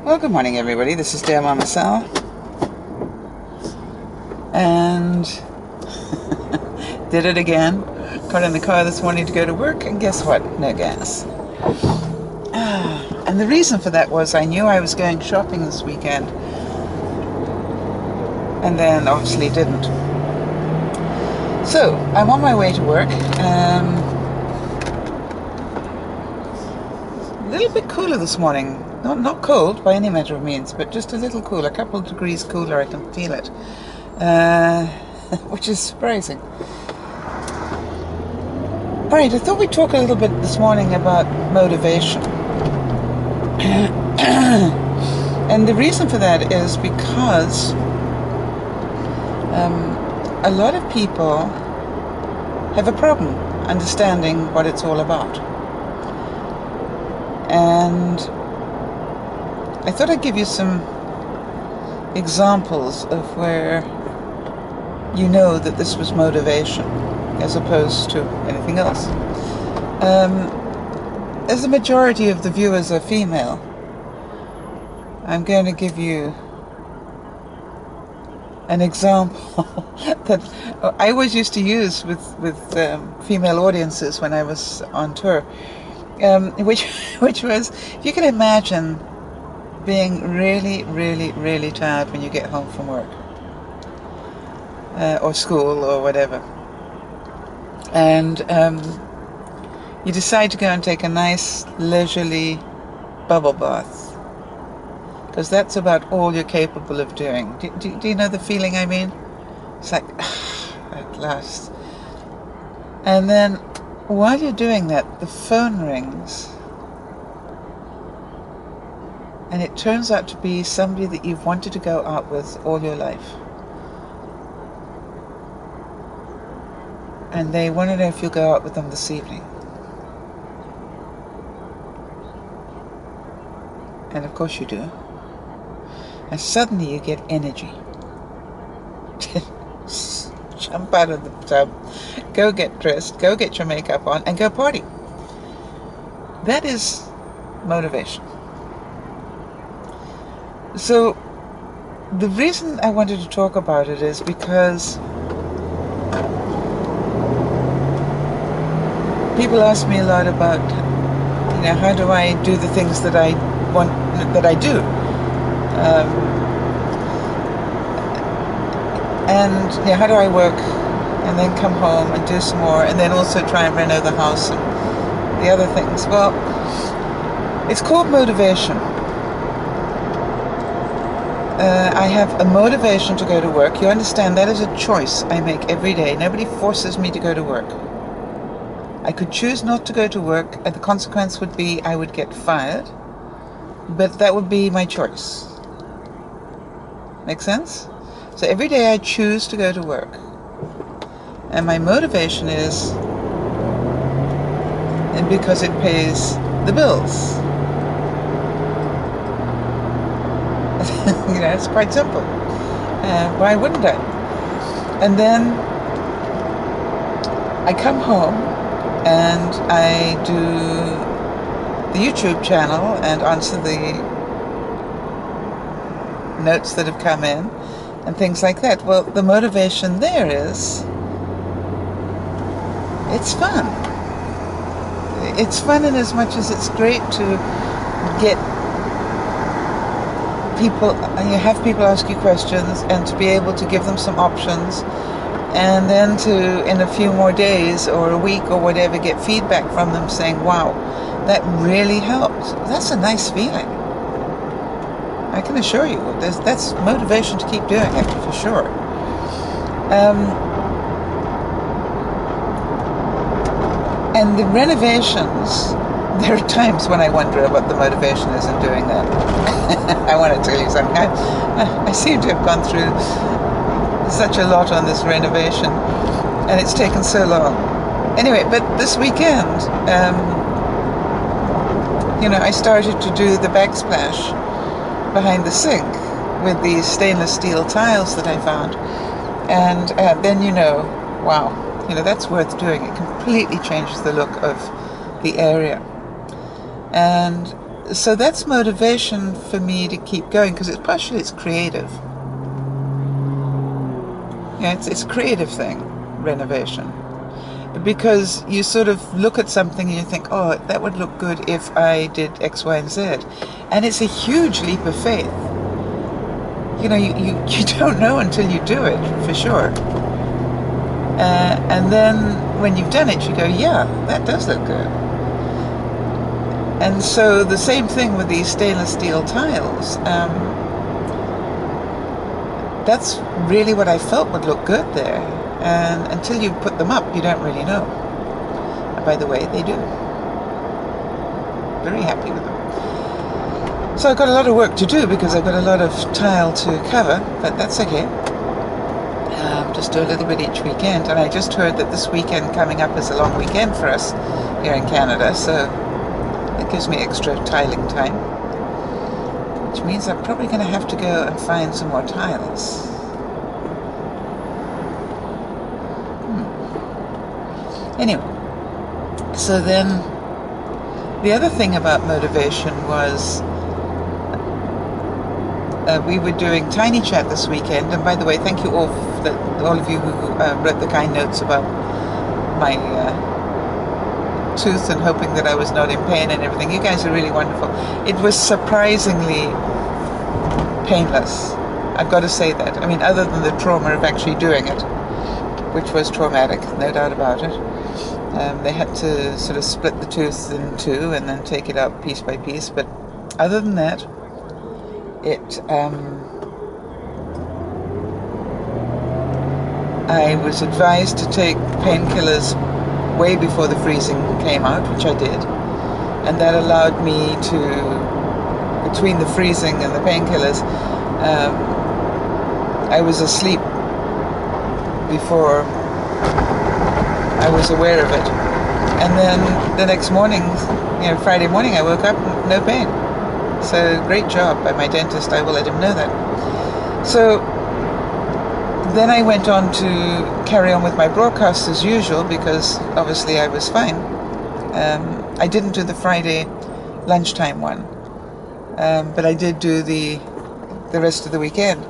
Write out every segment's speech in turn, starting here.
Well, good morning, everybody. This is DearMamaSal, and did it again. Got in the car this morning to go to work, and guess what? No gas. And the reason for that was I knew I was going shopping this weekend, and then obviously didn't. So I'm on my way to work. A little bit cooler this morning. Not cold by any measure of means, but just a little cooler, a couple of degrees cooler. I can feel it, which is surprising. All right, I thought we'd talk a little bit this morning about motivation. And the reason for that is because a lot of people have a problem understanding what it's all about. And I thought I'd give you some examples of where you know that this was motivation as opposed to anything else. As the majority of the viewers are female, I'm going to give you an example that I always used to use with female audiences when I was on tour, which was, if you can imagine being really, really, really tired when you get home from work or school or whatever, and you decide to go and take a nice leisurely bubble bath, because that's about all you're capable of doing. Do you know the feeling I mean? It's like, at last. And then while you're doing that, the phone rings, and it turns out to be somebody that you've wanted to go out with all your life. And they want to know if you'll go out with them this evening. And of course you do. And suddenly you get energy. Jump out of the tub, go get dressed, go get your makeup on, and go party. That is motivation. So the reason I wanted to talk about it is because people ask me a lot about, how do I do the things that I want, that I do, and how do I work and then come home and do some more, and then also try and reno the house and the other things. Well, it's called motivation. I have a motivation to go to work. You understand, that is a choice I make every day. Nobody forces me to go to work. I could choose not to go to work, and the consequence would be I would get fired, but that would be my choice. Make sense? So every day I choose to go to work, and my motivation is, and because it pays the bills. It's quite simple. Why wouldn't I? And then I come home and I do the YouTube channel and answer the notes that have come in and things like that. Well, the motivation there is, it's fun. It's fun in as much as it's great to get people, you have people ask you questions, and to be able to give them some options, and then to, in a few more days or a week or whatever, get feedback from them saying, wow, that really helped. That's a nice feeling. I can assure you, that's motivation to keep doing it, for sure. And the renovations, there are times when I wonder what the motivation is in doing that. I want to tell you something. I seem to have gone through such a lot on this renovation, and it's taken so long. Anyway, but this weekend, I started to do the backsplash behind the sink with these stainless steel tiles that I found, and then wow, that's worth doing. It completely changes the look of the area. And So that's motivation for me to keep going, because it's creative. Yeah, it's a creative thing, renovation. Because you sort of look at something and you think, oh, that would look good if I did X, Y, and Z. And it's a huge leap of faith. You know, you don't know until you do it, for sure. And then when you've done it, you go, yeah, that does look good. And so the same thing with these stainless steel tiles. That's really what I felt would look good there. And until you put them up, you don't really know. And by the way, they do. Very happy with them. So I've got a lot of work to do because I've got a lot of tile to cover, but that's okay. Just do a little bit each weekend. And I just heard that this weekend coming up is a long weekend for us here in Canada, so it gives me extra tiling time. Which means I'm probably going to have to go and find some more tiles. Anyway, so then the other thing about motivation was we were doing Tiny Chat this weekend, and by the way, thank you all of you who wrote the kind notes about my tooth and hoping that I was not in pain and everything. You guys are really wonderful. It was surprisingly painless. I've got to say that. I mean, other than the trauma of actually doing it, which was traumatic, no doubt about it. They had to sort of split the tooth in two and then take it out piece by piece. But other than that, I was advised to take painkillers way before the freezing came out, which I did. And that allowed me to, between the freezing and the painkillers, I was asleep before I was aware of it. And then the next morning, Friday morning, I woke up no pain. So great job by my dentist. I will let him know that. So then I went on to carry on with my broadcasts as usual, because obviously I was fine. I didn't do the Friday lunchtime one, but I did do the rest of the weekend.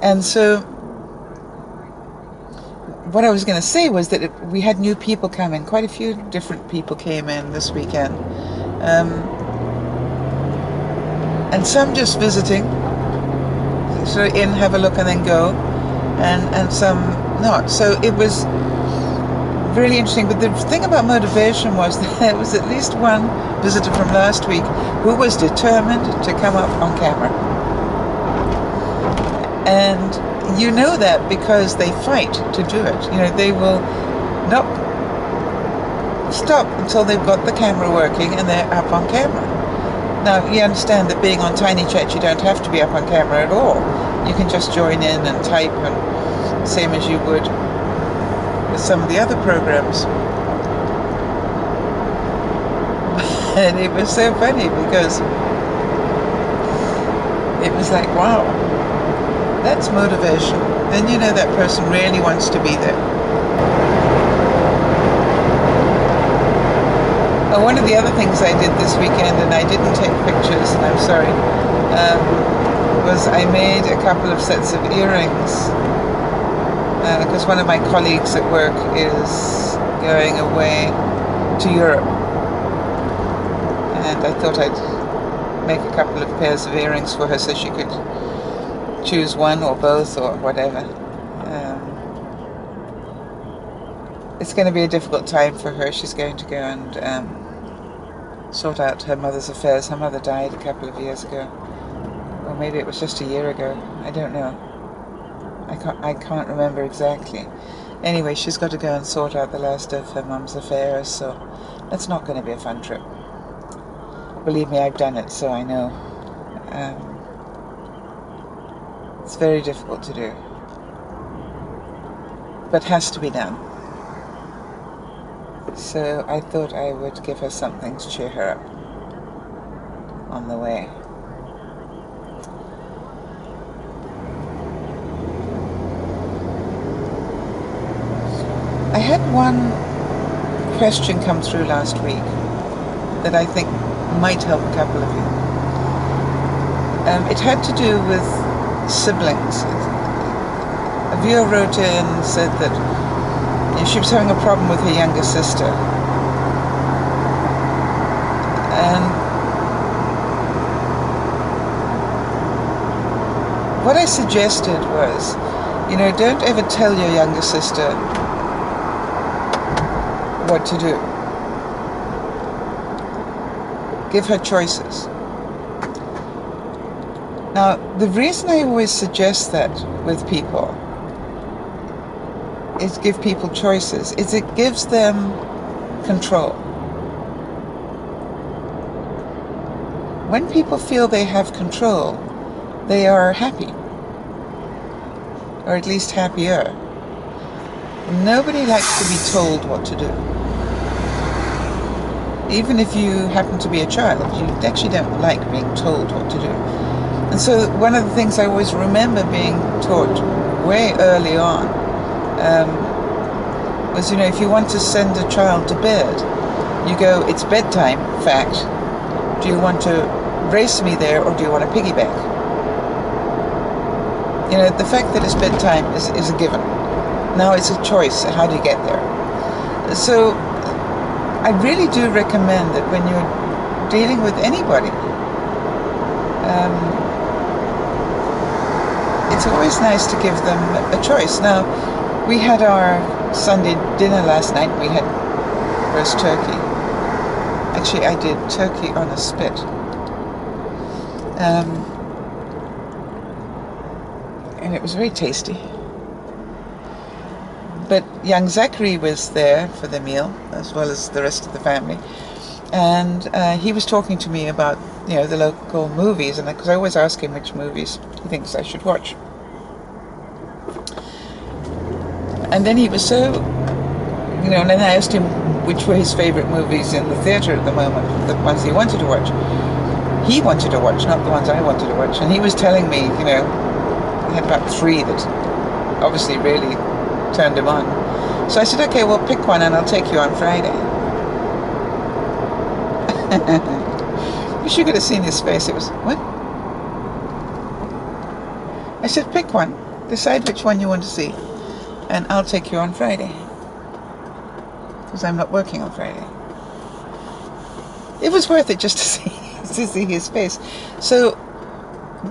And so what I was going to say was that we had new people come in. Quite a few different people came in this weekend. And some just visiting. So in, have a look and then go. And some not. So it was really interesting. But the thing about motivation was that there was at least one visitor from last week who was determined to come up on camera. And you know that because they fight to do it. They will not stop until they've got the camera working and they're up on camera. Now, you understand that being on Tiny Chat, you don't have to be up on camera at all. You can just join in and type, and same as you would with some of the other programs. And it was so funny because it was like, wow, that's motivation. Then you know that person really wants to be there. One of the other things I did this weekend, and I didn't take pictures, and I'm sorry, was I made a couple of sets of earrings, because one of my colleagues at work is going away to Europe, and I thought I'd make a couple of pairs of earrings for her so she could choose one or both or whatever. It's going to be a difficult time for her. She's going to go and sort out her mother's affairs. Her mother died a couple of years ago, or maybe it was just a year ago. I don't know. I can't remember exactly. Anyway, she's got to go and sort out the last of her mum's affairs, so that's not going to be a fun trip. Believe me, I've done it, so I know. It's very difficult to do, but has to be done. So I thought I would give her something to cheer her up on the way. I had one question come through last week that I think might help a couple of you. It had to do with siblings. A viewer wrote in and said that she was having a problem with her younger sister. And what I suggested was, don't ever tell your younger sister what to do. Give her choices. Now, the reason I always suggest that with people is give people choices, is it gives them control. When people feel they have control, they are happy, or at least happier. Nobody likes to be told what to do. Even if you happen to be a child, you actually don't like being told what to do. And so one of the things I always remember being taught way early on was, if you want to send a child to bed, you go, it's bedtime, fact. Do you want to race me there, or do you want to piggyback? The fact that it's bedtime is a given. Now it's a choice. How do you get there? So I really do recommend that when you're dealing with anybody, it's always nice to give them a choice. Now, we had our Sunday dinner last night. We had roast turkey. Actually, I did turkey on a spit. And it was very tasty. But young Zachary was there for the meal, as well as the rest of the family. And he was talking to me about, the local movies, and because I always ask him which movies he thinks I should watch. And then he was so, and then I asked him which were his favorite movies in the theater at the moment, the ones he wanted to watch. He wanted to watch, not the ones I wanted to watch. And he was telling me, he had about 3 that obviously really turned him on. So I said, okay, well, pick one and I'll take you on Friday. You should have seen his face. It was, what? I said, pick one. Decide which one you want to see. And I'll take you on Friday. Because I'm not working on Friday. It was worth it just to see his face. So,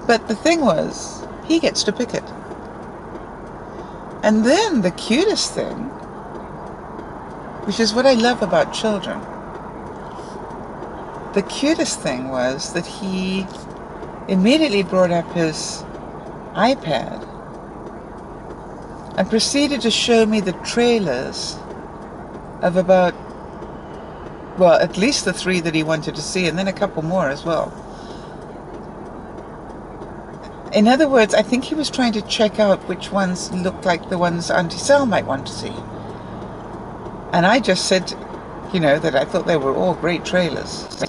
but the thing was, he gets to pick it. And then the cutest thing, which is what I love about children, the cutest thing was that he immediately brought up his iPad and proceeded to show me the trailers of about, well, at least the 3 that he wanted to see, and then a couple more as well. In other words, I think he was trying to check out which ones looked like the ones Auntie Sal might want to see. And I just said, that I thought they were all great trailers.